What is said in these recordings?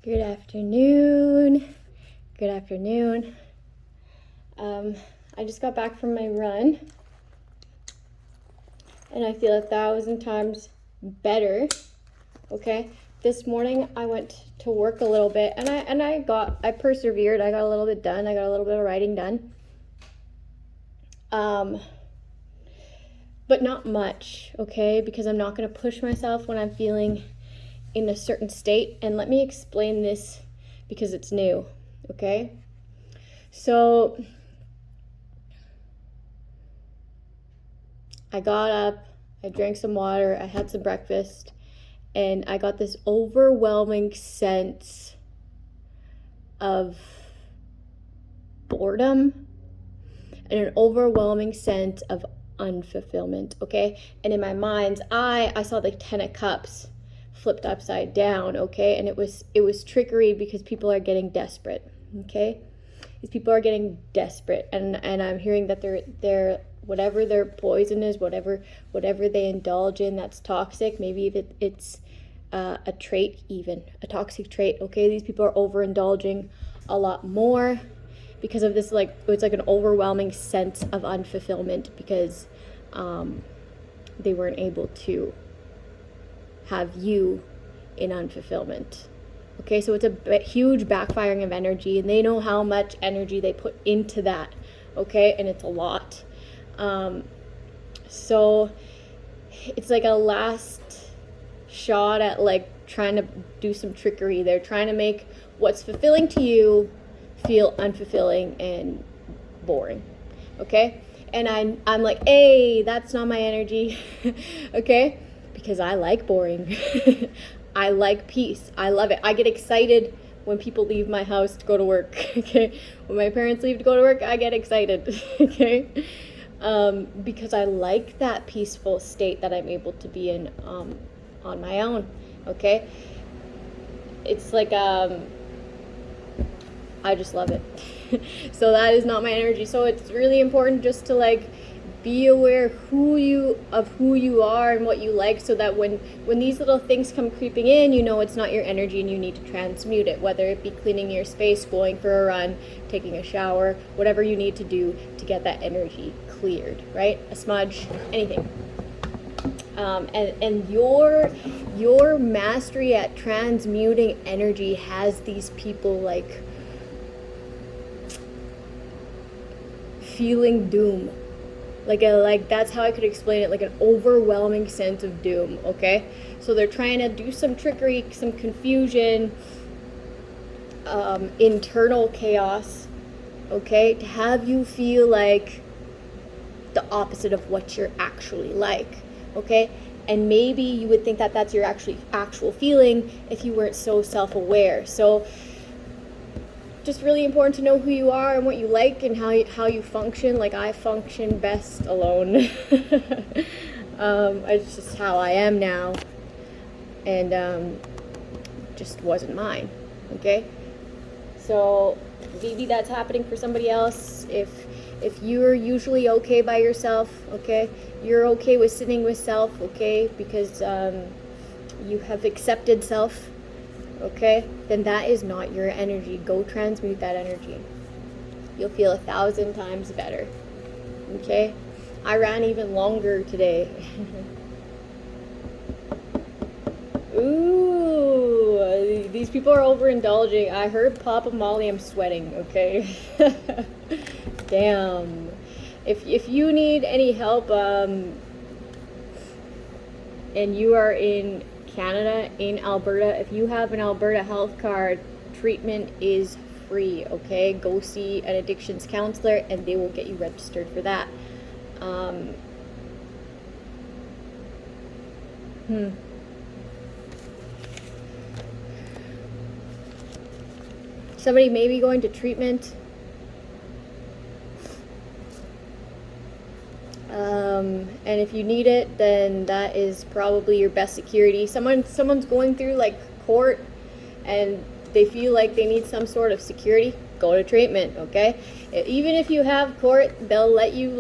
Good afternoon. Good afternoon. I just got back from my run and I feel 1,000 times better. Okay. This morning I went to work a little bit and I persevered. I got a little bit done. I got a little bit of writing done. But not much, okay? Because I'm not going to push myself when I'm feeling in a certain state. And let me explain this because it's new, okay? So I got up, I drank some water, I had some breakfast, and I got this overwhelming sense of boredom and an overwhelming sense of unfulfillment, okay? And in my mind's eye, I saw the 10 of cups flipped upside down, okay? And it was trickery because people are getting desperate, okay? These people are getting desperate, and I'm hearing that they're whatever their poison is, whatever they indulge in that's toxic, maybe if it's a trait, even a toxic trait, okay? These people are overindulging a lot more because of this, it's like an overwhelming sense of unfulfillment because they weren't able to have you in unfulfillment. Okay, so it's a huge backfiring of energy, and they know how much energy they put into that, okay, and it's a lot. So it's like a last shot at trying to do some trickery. They're trying to make what's fulfilling to you feel unfulfilling and boring, okay? And I'm like, hey, that's not my energy, okay? Because I like boring. I like peace. I love it. I get excited when people leave my house to go to work, okay? When my parents leave to go to work, I get excited, okay? Because I like that peaceful state that I'm able to be in on my own, okay? It's like, I just love it. So that is not my energy. So it's really important just to be aware who you are and what you like, so that when these little things come creeping in, you know it's not your energy and you need to transmute it, whether it be cleaning your space, going for a run, taking a shower, whatever you need to do to get that energy cleared, right? A smudge, anything. And your mastery at transmuting energy has these people feeling doom. That's how I could explain it, like an overwhelming sense of doom, okay? So they're trying to do some trickery, some confusion, internal chaos, okay? To have you feel like the opposite of what you're actually like, okay? And maybe you would think that that's your actual feeling if you weren't so self-aware. So just really important to know who you are and what you like and how you function. I function best alone. It's just how I am now, and just wasn't mine, okay? So maybe that's happening for somebody else. If you're usually okay by yourself, okay, you're okay with sitting with self, okay, because you have accepted self, okay, then that is not your energy. Go transmute that energy. You'll feel 1,000 times better, okay? I ran even longer today. Ooh, these people are overindulging. I heard Papa Molly, I'm sweating, okay? Damn. If you need any help, and you are in Canada, in Alberta, if you have an Alberta health card, treatment is free, okay? Go see an addictions counselor and they will get you registered for that. Somebody may be going to treatment. And if you need it, then that is probably your best security. Someone's going through court and they feel like they need some sort of security, go to treatment, okay? Even if you have court, they'll let you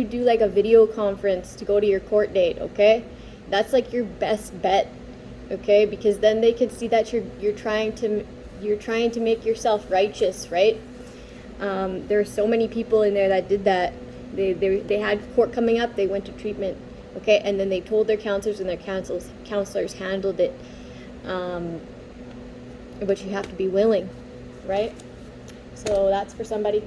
do a video conference to go to your court date, okay? That's your best bet okay? Because then they can see that you're trying to make yourself righteous, right? There are so many people in there that did that. They had court coming up, they went to treatment, okay? And then they told their counselors, and their counselors handled it. But you have to be willing, right? So that's for somebody.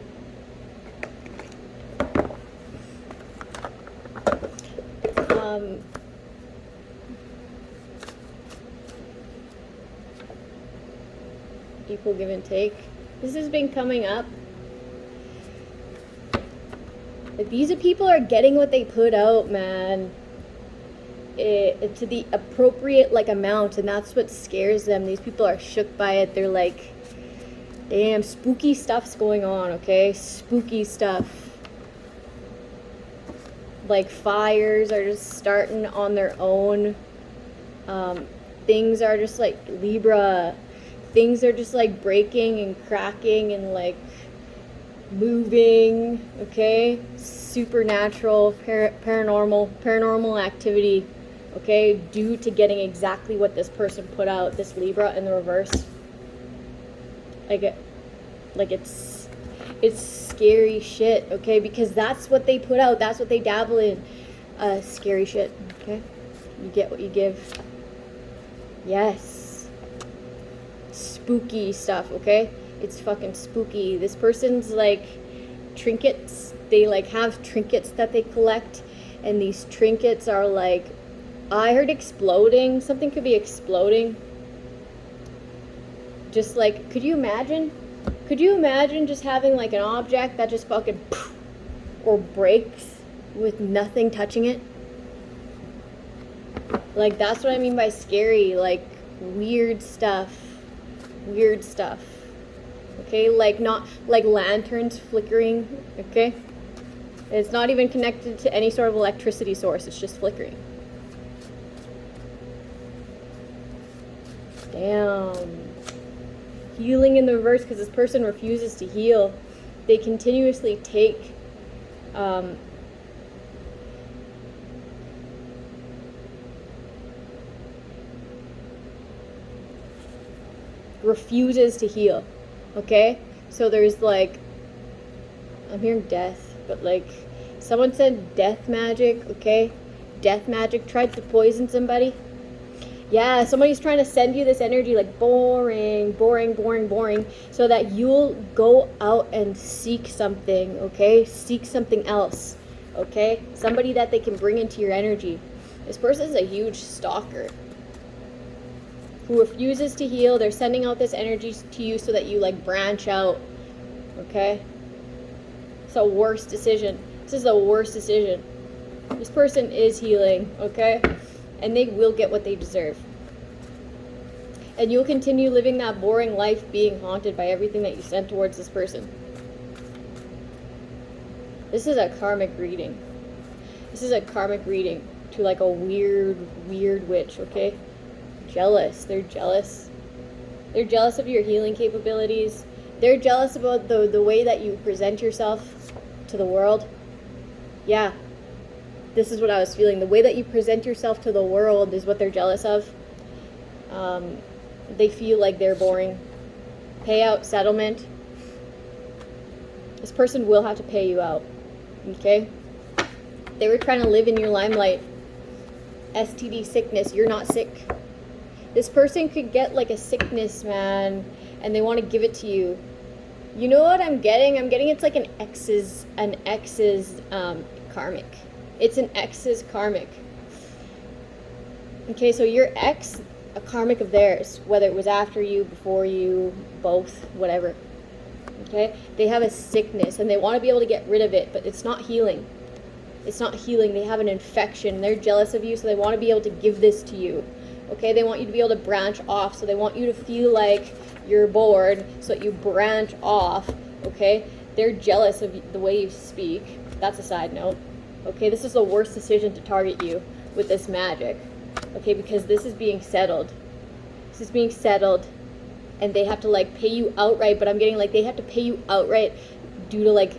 Equal give and take. This has been coming up. Like, these people are getting what they put out, man. To the appropriate amount, and that's what scares them. These people are shook by it. They're like, damn, spooky stuff's going on, okay? Spooky stuff. Like, fires are just starting on their own. Things are just like Libra. Things are just like breaking and cracking and like moving, okay? Supernatural, paranormal activity, okay? Due to getting exactly what this person put out, this Libra in the reverse. Like it's scary shit, okay? Because that's what they put out. That's what they dabble in. Scary shit, okay? You get what you give. Yes. Spooky stuff, okay? It's fucking spooky. This person's like trinkets. They like have trinkets that they collect, and these trinkets are like, I heard exploding. Something could be exploding. Just like, could you imagine just having like an object that just fucking or breaks with nothing touching it? Like, that's what I mean by scary. Like, weird stuff, okay? Like, not like lanterns flickering, okay? It's not even connected to any sort of electricity source. It's just flickering. Damn. Healing in the reverse, because this person refuses to heal. They continuously take refuses to heal, okay? So there's like, I'm hearing death, but like someone said death magic, okay? Death magic, tried to poison somebody. Yeah, somebody's trying to send you this energy like boring, so that you'll go out and seek something, okay? Seek something else, okay? Somebody that they can bring into your energy. This person is a huge stalker who refuses to heal. They're sending out this energy to you so that you like branch out, okay? It's a worst decision. This is the worst decision. This person is healing, okay? And they will get what they deserve. And you'll continue living that boring life, being haunted by everything that you sent towards this person. This is a karmic reading. This is a karmic reading to like a weird witch, okay? Jealous. They're jealous. They're jealous of your healing capabilities. They're jealous about the way that you present yourself to the world. Yeah. This is what I was feeling. The way that you present yourself to the world is what they're jealous of. They feel like they're boring. Payout, settlement. This person will have to pay you out. Okay? They were trying to live in your limelight. STD, sickness. You're not sick. This person could get like a sickness, man, and they want to give it to you. You know what I'm getting? I'm getting it's like an ex's karmic. It's an ex's karmic. Okay, so your ex, a karmic of theirs, whether it was after you, before you, both, whatever. Okay? They have a sickness and they want to be able to get rid of it, but it's not healing. It's not healing. They have an infection. They're jealous of you, so they want to be able to give this to you. Okay? They want you to be able to branch off, so they want you to feel like you're bored, so that you branch off. Okay? They're jealous of the way you speak. That's a side note. Okay, this is the worst decision to target you with this magic. Okay, because this is being settled. This is being settled. And they have to like pay you outright, but I'm getting like they have to pay you outright due to like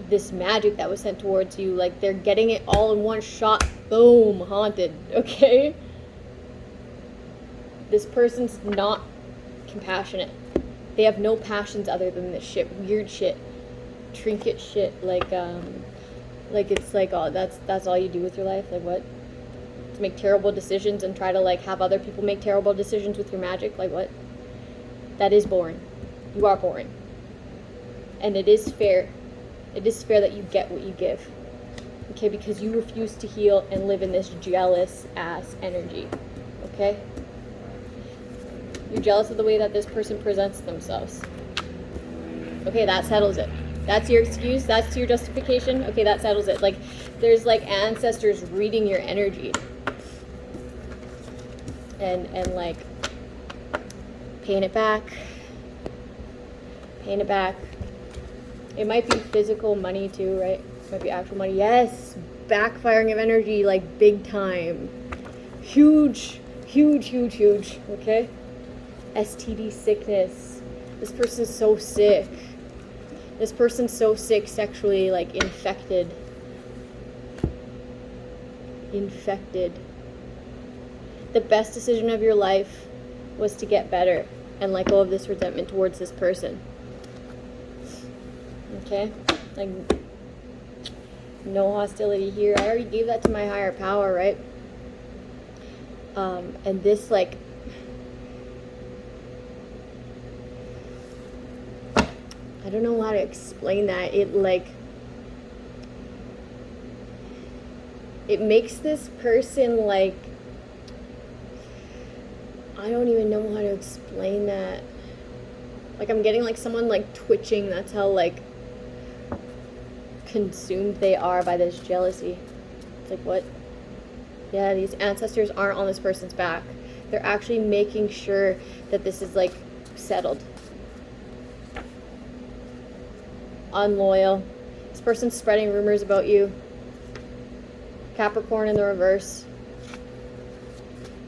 this magic that was sent towards you. Like they're getting it all in one shot. Boom, haunted. Okay? This person's not compassionate. They have no passions other than this shit, weird shit, trinket shit, like it's like, oh, that's all you do with your life? Like, what? To make terrible decisions and try to, like, have other people make terrible decisions with your magic? Like, what? That is boring. You are boring. And it is fair. It is fair that you get what you give. Okay, because you refuse to heal and live in this jealous ass energy. Okay? You're jealous of the way that this person presents themselves. Okay, that settles it. That's your excuse? That's your justification? Okay, that settles it. Like, there's like ancestors reading your energy. And like, paying it back. Paying it back. It might be physical money too, right? It might be actual money. Yes, backfiring of energy, like big time. Huge, huge, huge, huge, okay? STD sickness. This person's so sick. This person's so sick, sexually, like, infected. Infected. The best decision of your life was to get better and let go of this resentment towards this person. Okay? Like, no hostility here. I already gave that to my higher power, right? And this, like, I don't know how to explain that. It, like, it makes this person, like, I don't even know how to explain that. Like, I'm getting, like, someone, like, twitching. That's how, like, consumed they are by this jealousy. It's like, what? Yeah, these ancestors aren't on this person's back. They're actually making sure that this is, like, settled. Unloyal. This person's spreading rumors about you. Capricorn in the reverse.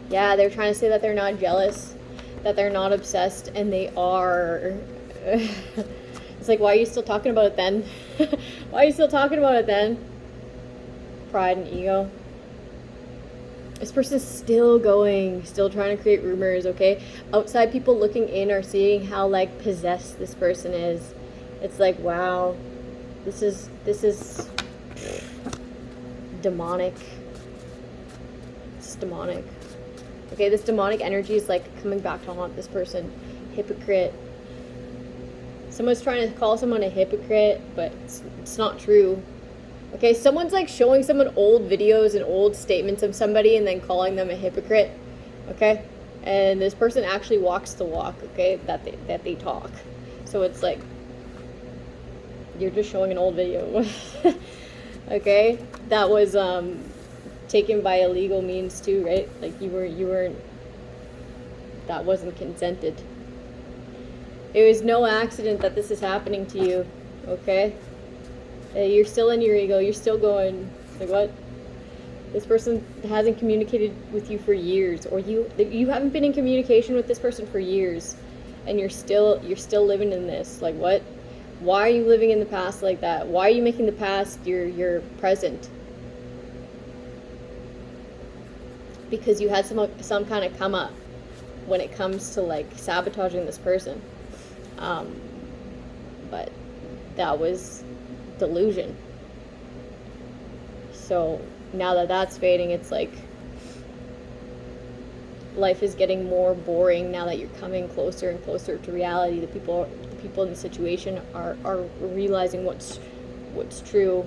Yeah, they're trying to say that they're not jealous, that they're not obsessed, and they are. It's like, why are you still talking about it then? Why are you still talking about it then? Pride and ego. This person's still going, still trying to create rumors, okay? Outside people looking in are seeing how, like, possessed this person is. It's like, wow, this is demonic. It's demonic. Okay, this demonic energy is, like, coming back to haunt this person. Hypocrite. Someone's trying to call someone a hypocrite, but it's not true. Okay, someone's, like, showing someone old videos and old statements of somebody and then calling them a hypocrite. Okay? And this person actually walks the walk, okay, that they talk. So it's like, you're just showing an old video. Okay? That was taken by illegal means too, right? Like, you weren't, that wasn't consented. It was no accident that this is happening to you, okay? You're still in your ego, you're still going, like, what? This person hasn't communicated with you for years, or you haven't been in communication with this person for years, and you're still living in this. Like, what? Why are you living in the past like that? Why are you making the past your present? Because you had some kind of come up when it comes to, like, sabotaging this person. But that was delusion. So now that that's fading, it's like life is getting more boring now that you're coming closer and closer to reality. The people in the situation are realizing what's true.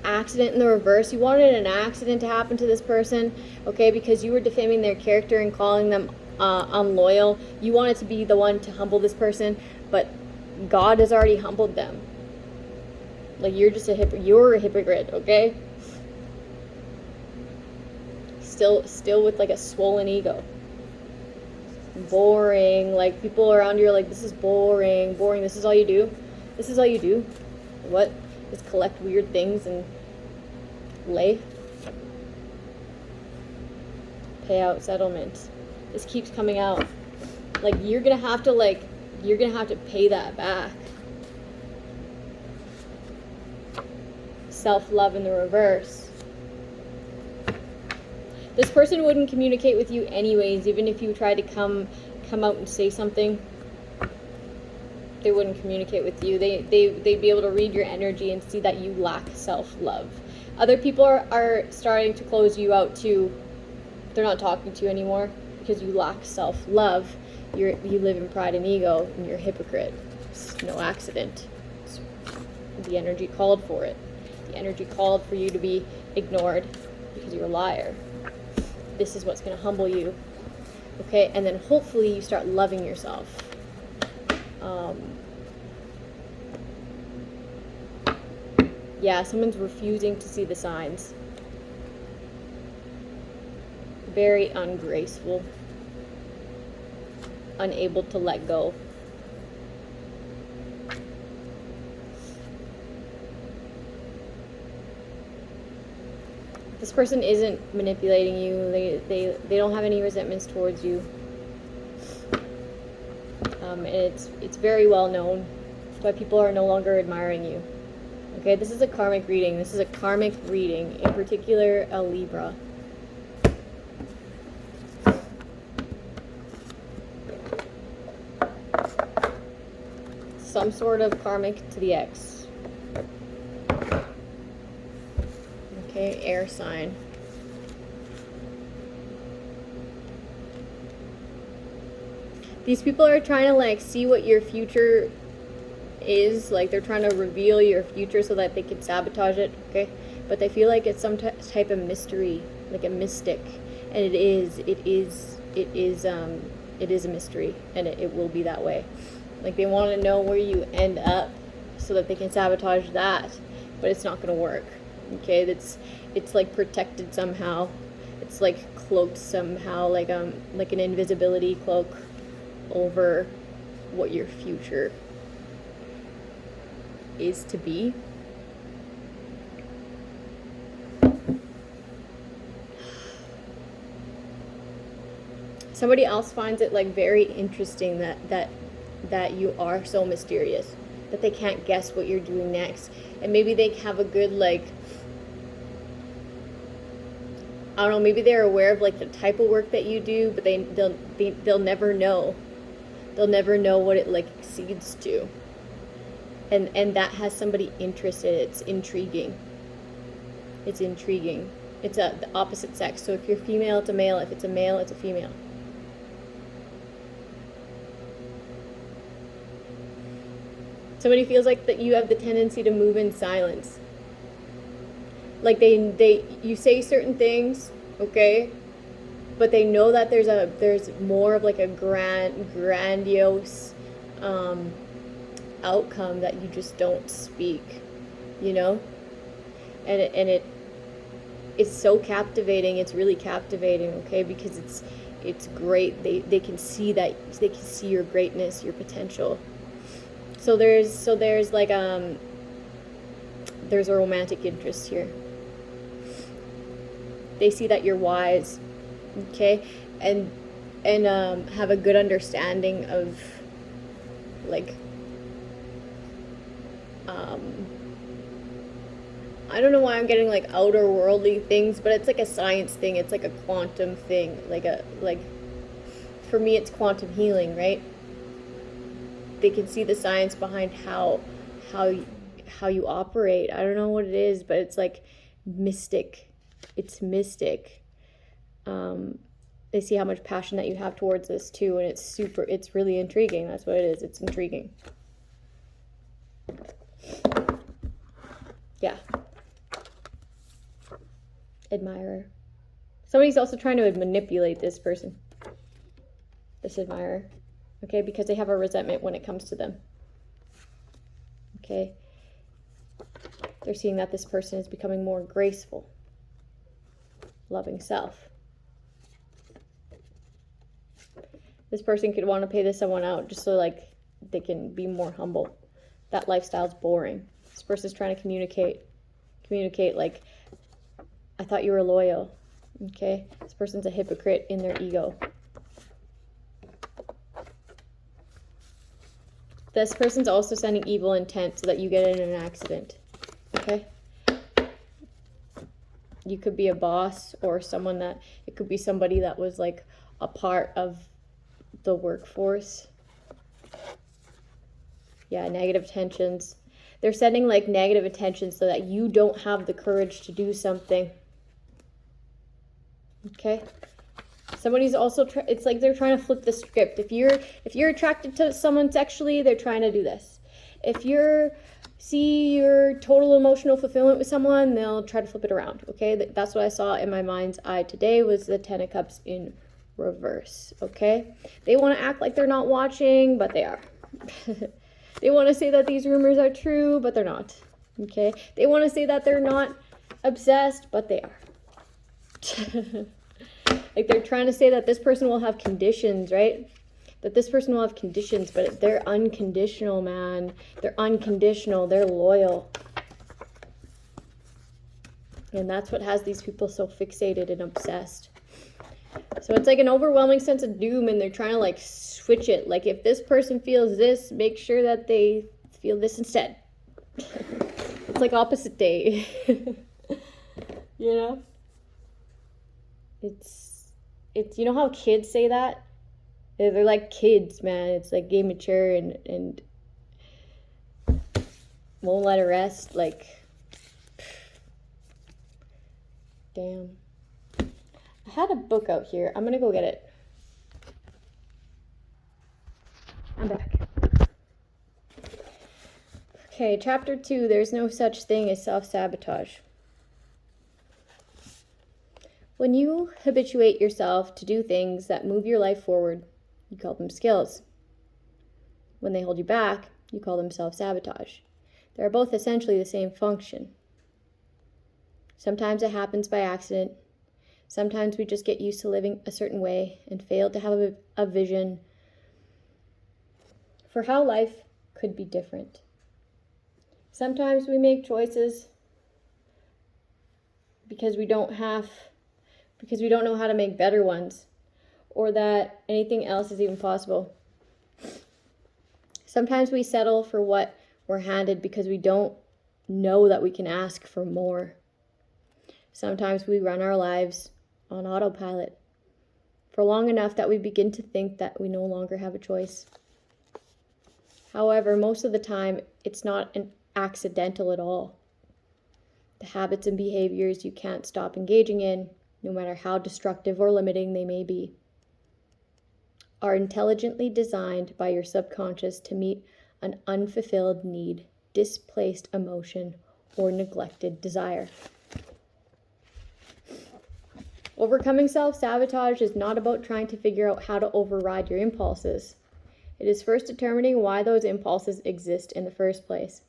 Accident in the reverse. You wanted an accident to happen to this person, okay, because you were defaming their character and calling them unloyal. You wanted to be the one to humble this person, but God has already humbled them. Like, you're just you're a hypocrite, okay? Still with, like, a swollen ego. Boring. Like, people around you are like, this is boring. This is all you do. This is all you do. What? Just collect weird things and lay. Payout settlement. This keeps coming out. Like, you're gonna have to pay that back. Self-love in the reverse. This person wouldn't communicate with you anyways, even if you tried to come out and say something. They wouldn't communicate with you. They'd be able to read your energy and see that you lack self-love. Other people are starting to close you out too. They're not talking to you anymore because you lack self-love. You live in pride and ego, and you're a hypocrite. It's no accident. The energy called for it. The energy called for you to be ignored because you're a liar. This is what's going to humble you. Okay, and then hopefully you start loving yourself. Yeah, someone's refusing to see the signs. Very ungraceful. Unable to let go. This person isn't manipulating you. They don't have any resentments towards you. And it's very well known. That's why people are no longer admiring you. Okay, this is a karmic reading. This is a karmic reading, in particular a Libra. Some sort of karmic to the ex. Okay, air sign. These people are trying to like see what your future is. Like they're trying to reveal your future so that they can sabotage it. Okay, but they feel like it's some type of mystery, like a mystic, and it is a mystery, and it will be that way. Like they want to know where you end up so that they can sabotage that, but it's not going to work. Okay, it's like protected somehow. It's like cloaked somehow, like an invisibility cloak over what your future is to be. Somebody else finds it like very interesting that you are so mysterious, that they can't guess what you're doing next, and maybe they have a good like, I don't know, maybe they're aware of like the type of work that you do, but they'll never know. They'll never know what it like exceeds to. And that has somebody interested. It's intriguing. It's intriguing. It's the opposite sex. So if you're female, it's a male. If it's a male, it's a female. Somebody feels like that you have the tendency to move in silence. Like you say certain things, okay, but they know that there's more of like a grandiose outcome that you just don't speak, you know, and it's so captivating. It's really captivating, okay, because it's great. They can see that, they can see your greatness, your potential. So there's like there's a romantic interest here. They see that you're wise, okay, and have a good understanding of like I don't know why I'm getting like outer worldly things, but it's like a science thing. It's like a quantum thing. Like for me, it's quantum healing, right? They can see the science behind how you operate. I don't know what it is, but it's like mystic. It's mystic. They see how much passion that you have towards this too, and it's really intriguing. That's what it is. It's intriguing. Yeah. Admirer. Somebody's also trying to manipulate this person. This admirer. Okay, because they have a resentment when it comes to them. Okay. They're seeing that this person is becoming more graceful. Loving self. This person could want to pay this someone out just so like they can be more humble. That lifestyle's boring. This person's trying to communicate like, I thought you were loyal. Okay? This person's a hypocrite in their ego. This person's also sending evil intent so that you get in an accident. Okay? You could be a boss or someone that, it could be somebody that was like a part of the workforce. Yeah, negative tensions. They're setting like negative attention so that you don't have the courage to do something. Okay? Somebody's also, it's like they're trying to flip the script. If you're attracted to someone sexually, they're trying to do this. If see your total emotional fulfillment with someone, they'll try to flip it around. Okay? That's what I saw in my mind's eye today, was the Ten of Cups in reverse. Okay? They want to act like they're not watching, but they are. They want to say that these rumors are true, but they're not. Okay? They want to say that they're not obsessed, but they are. Like they're trying to say that this person will have conditions, right? That this person will have conditions, but they're unconditional, man. They're unconditional. They're loyal. And that's what has these people so fixated and obsessed. So it's like an overwhelming sense of doom, and they're trying to like switch it. Like if this person feels this, make sure that they feel this instead. It's like opposite day. You know? It's you know how kids say that? They're like kids, man. It's like immature and won't let it rest. Like, damn. I had a book out here. I'm gonna go get it. I'm back. Okay, chapter 2. There's no such thing as self-sabotage. When you habituate yourself to do things that move your life forward, you call them skills. When they hold you back, you call them self-sabotage. They are both essentially the same function. Sometimes it happens by accident. Sometimes we just get used to living a certain way and fail to have a vision for how life could be different. Sometimes we make choices because we don't know how to make better ones, or that anything else is even possible. Sometimes we settle for what we're handed because we don't know that we can ask for more. Sometimes we run our lives on autopilot for long enough that we begin to think that we no longer have a choice. However, most of the time, it's not an accidental at all. The habits and behaviors you can't stop engaging in, no matter how destructive or limiting they may be, are intelligently designed by your subconscious to meet an unfulfilled need, displaced emotion, or neglected desire. Overcoming self-sabotage is not about trying to figure out how to override your impulses. It is first determining why those impulses exist in the first place.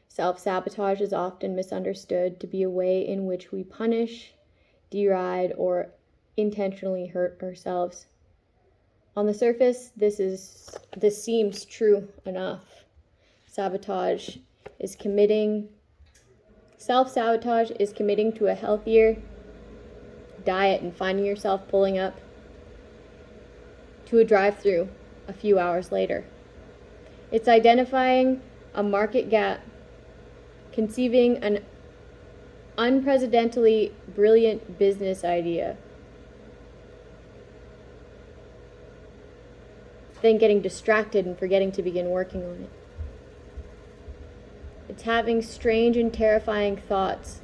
Self-sabotage is often misunderstood to be a way in which we punish, deride, or intentionally hurt ourselves. On the surface, this seems true enough. Self-sabotage is committing to a healthier diet and finding yourself pulling up to a drive-thru a few hours later. It's identifying a market gap, conceiving an unprecedentedly brilliant business idea, then getting distracted and forgetting to begin working on it. It's having strange and terrifying thoughts,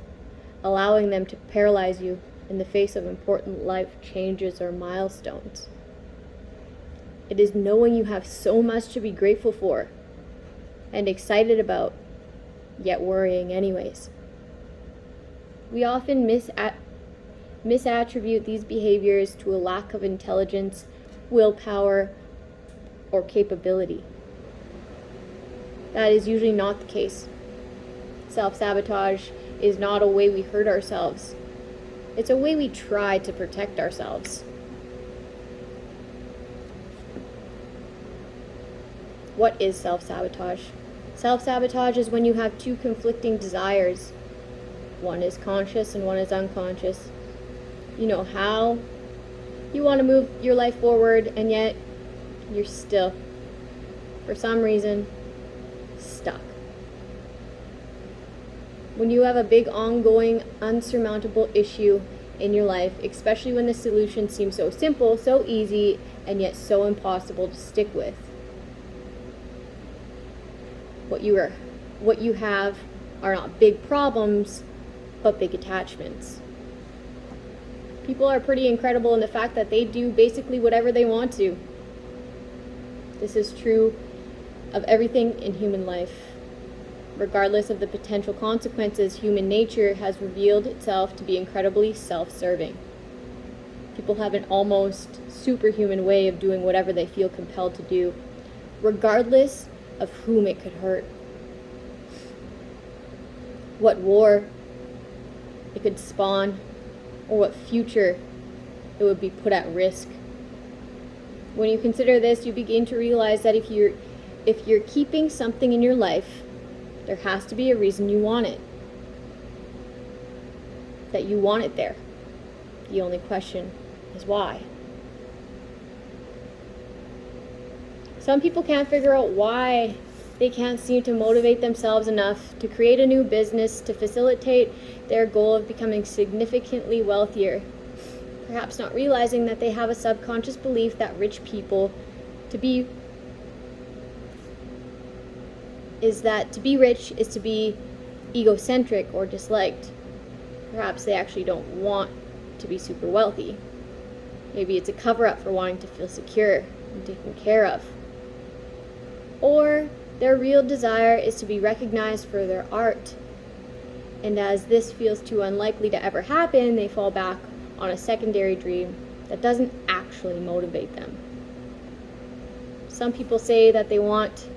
allowing them to paralyze you in the face of important life changes or milestones. It is knowing you have so much to be grateful for and excited about, yet worrying anyways. We often misattribute these behaviors to a lack of intelligence, willpower, or capability. That is usually not the case. Self-sabotage is not a way we hurt ourselves. It's a way we try to protect ourselves. What is self-sabotage? Self-sabotage is when you have two conflicting desires. One is conscious and one is unconscious. You know how you want to move your life forward, and yet you're still, for some reason, stuck. When you have a big, ongoing, unsurmountable issue in your life, especially when the solution seems so simple, so easy, and yet so impossible to stick with. What you have are not big problems, but big attachments. People are pretty incredible in the fact that they do basically whatever they want to. This is true of everything in human life. Regardless of the potential consequences, human nature has revealed itself to be incredibly self-serving. People have an almost superhuman way of doing whatever they feel compelled to do, regardless of whom it could hurt. What war it could spawn, or what future it would be put at risk. When you consider this, you begin to realize that if you're keeping something in your life, there has to be a reason you want it. That you want it there. The only question is why. Some people can't figure out why they can't seem to motivate themselves enough to create a new business to facilitate their goal of becoming significantly wealthier. Perhaps not realizing that they have a subconscious belief that rich people to be rich is to be egocentric or disliked. Perhaps they actually don't want to be super wealthy. Maybe it's a cover-up for wanting to feel secure and taken care of. Or their real desire is to be recognized for their art. And as this feels too unlikely to ever happen, they fall back on a secondary dream that doesn't actually motivate them. Some people say that they want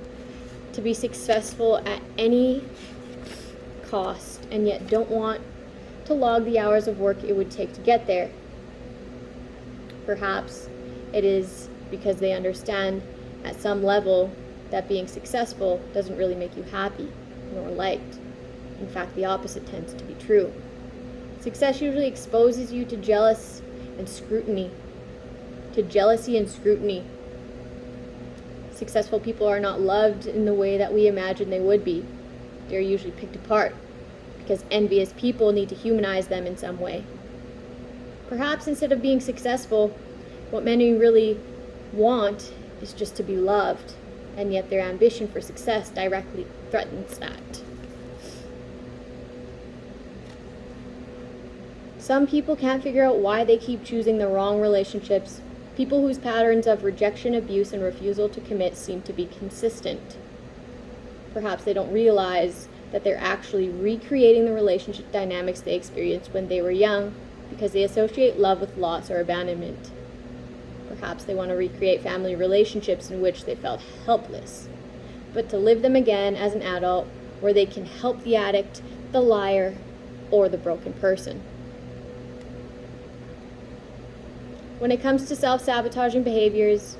to be successful at any cost, and yet don't want to log the hours of work it would take to get there. Perhaps it is because they understand at some level that being successful doesn't really make you happy nor liked. In fact, the opposite tends to be true. Success usually exposes you to jealousy and scrutiny. Successful people are not loved in the way that we imagine they would be. They're usually picked apart because envious people need to humanize them in some way. Perhaps instead of being successful, what many really want is just to be loved, and yet their ambition for success directly threatens that. Some people can't figure out why they keep choosing the wrong relationships. People whose patterns of rejection, abuse, and refusal to commit seem to be consistent. Perhaps they don't realize that they're actually recreating the relationship dynamics they experienced when they were young because they associate love with loss or abandonment. Perhaps they want to recreate family relationships in which they felt helpless, but to live them again as an adult where they can help the addict, the liar, or the broken person. When it comes to self-sabotaging behaviors,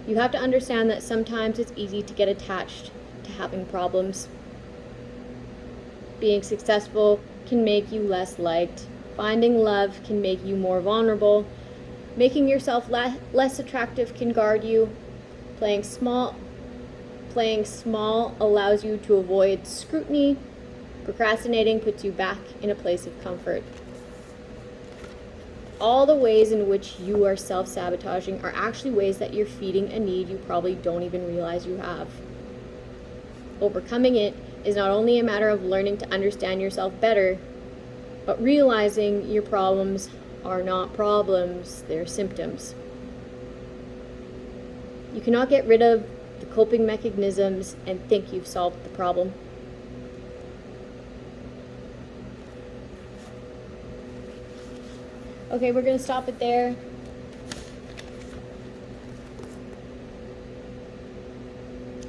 you have to understand that sometimes it's easy to get attached to having problems. Being successful can make you less liked. Finding love can make you more vulnerable. Making yourself less attractive can guard you. Playing small allows you to avoid scrutiny. Procrastinating puts you back in a place of comfort. All the ways in which you are self-sabotaging are actually ways that you're feeding a need you probably don't even realize you have. Overcoming it is not only a matter of learning to understand yourself better, but realizing your problems are not problems, they're symptoms. You cannot get rid of the coping mechanisms and think you've solved the problem. Okay, we're going to stop it there.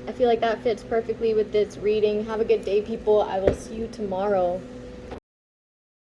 I feel like that fits perfectly with this reading. Have a good day, people. I will see you tomorrow.